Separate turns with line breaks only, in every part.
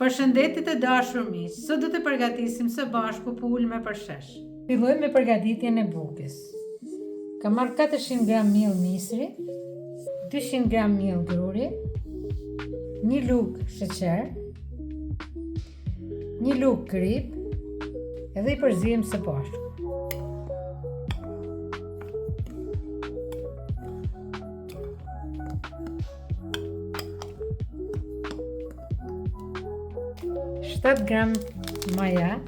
Përshëndetje të dashur miq, sot do të përgatisim së bashku pulme për shesh. Fillojmë me përgatitjen e bukës. Kam marrë 400 gram miell misri, 200 gram miell gruri, 1 lugë sheqer, 1 lugë krip, edhe i përzihem së bashku. Shtat gram maja,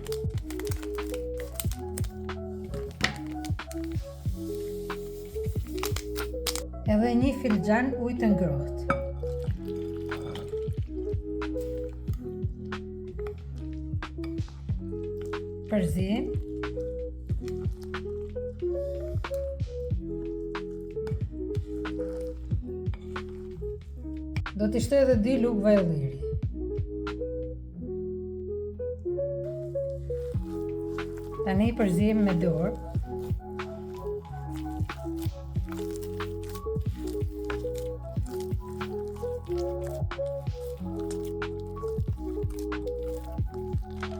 edhe 1 filxhan ujë të ngrohtë. Përzihem. Do t'i shtoj edhe 2 lugë vajlliri. Tani i përzihem me dorë.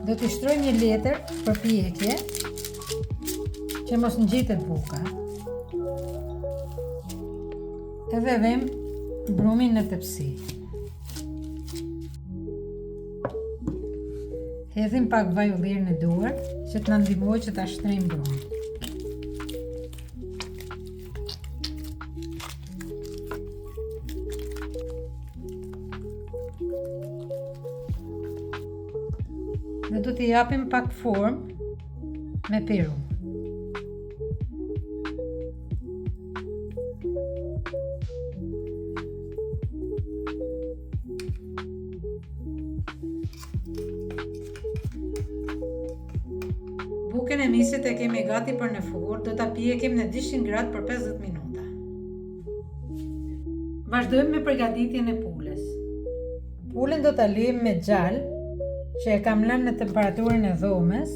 Do t'i shtroj një letër për pjekje që mos ngjitet buka. Edhe vëm brumin në tepsi. Hedhim pak vaj ullir në duar që të na ndihmojë që ta shtrejmë brumin. Dhe do t'i japim pak formë me peru. Bukën e misit e kemi gati për në furrë, do ta pjekim në 200 gradë për 50 minuta. Vazhdojmë me përgatitjen e pulës. Pulën do ta lëjmë me gjallë, që e kam lënë në temperaturën e dhomës.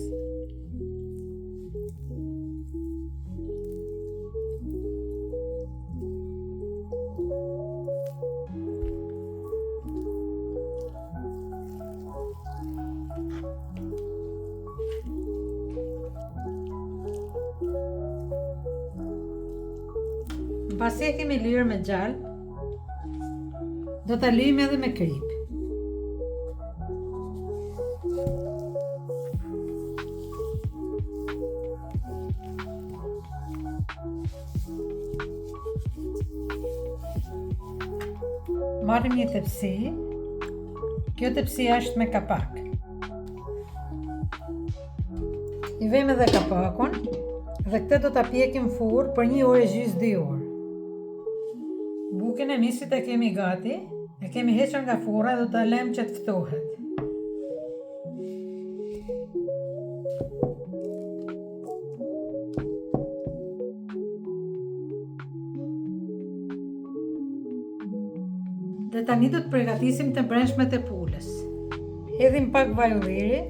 Pasi e kemi lyer me gjallë, do ta lëjmë edhe me krip. Marrim një tepsi. Kjo tepsi është me kapak. I vëmë edhe kapakun dhe këtë do ta pjekim furrë për 1 orë gjys 2 orë. Bukën e misit e kemi gati, e kemi hequr nga furra dhe do ta lëmë që të ftohet. Dhe tani do të përgatisim të brendshmet e pulës. Hedhim pak vaj ulliri,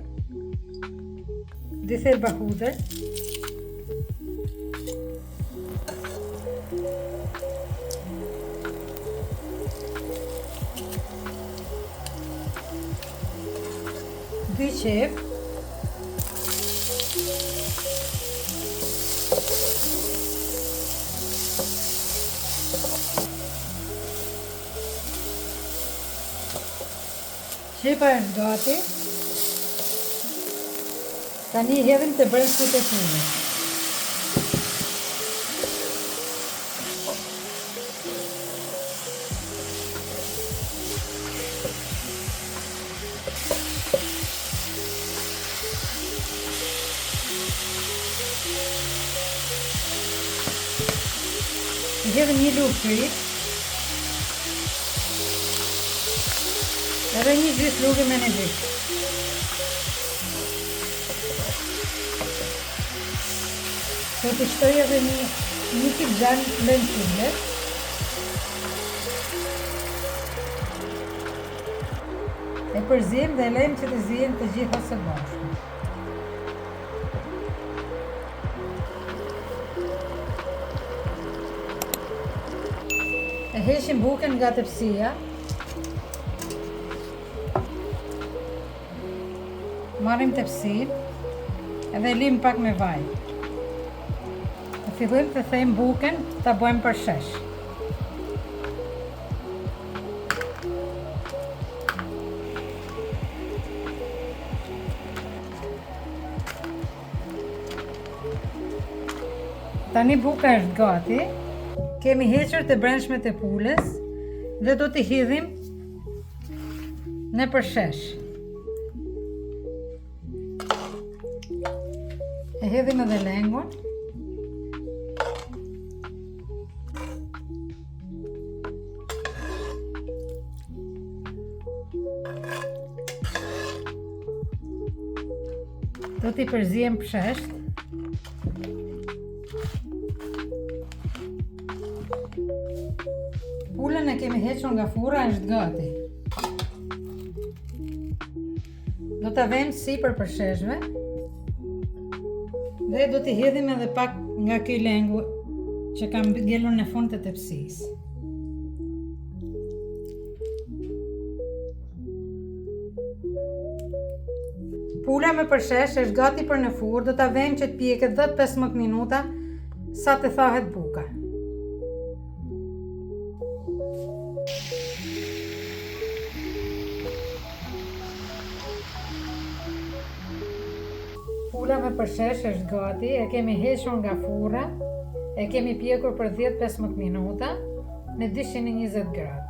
2 thelba hudër, dy qep, qepa është gati. Tani hedhim të brendshmet e pulës. Hedhim 1 lugë krip, edhe 1 gjys lugë menegjik. Do t'i shtoj edhe një filxhan lënçulle. E përzihem dhe lejmë që të zihen të gjitha së bashku. E heqim bukën nga tepsia. Marrim tepsin edhe lim pak me vaj. Në fillim të thejmë bukën, ta bëjmë për shesh. Tani buka është gati, kemi hequr të brendshmet e pulës dhe do t'i hidhim në përshesh. E hedhim edhe lengun. Do t'i përzijem pshesht. Pulën e kemi hequr nga furra, është gati. Do t'a vëmë sipër përsheshve dhe do t'i hedhim edhe pak nga ky lengu që kam ngelur në fund të tepsisë. Pula me përshesh është gati për në furrë, do t'a vëmë që t'pjeket 10-15 minuta sa të thahet buka. Pula me përshesh është gati, e kemi hequr nga furra, e kemi pjekur për 10-15 minuta në 220 gradë.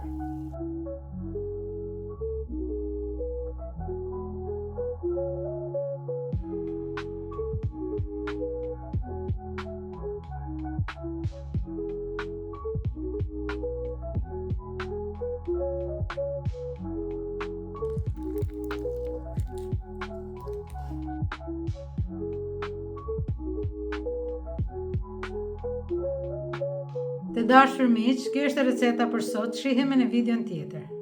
Të dashur miq, kjo është receta për sot, shihemi në videon tjetër.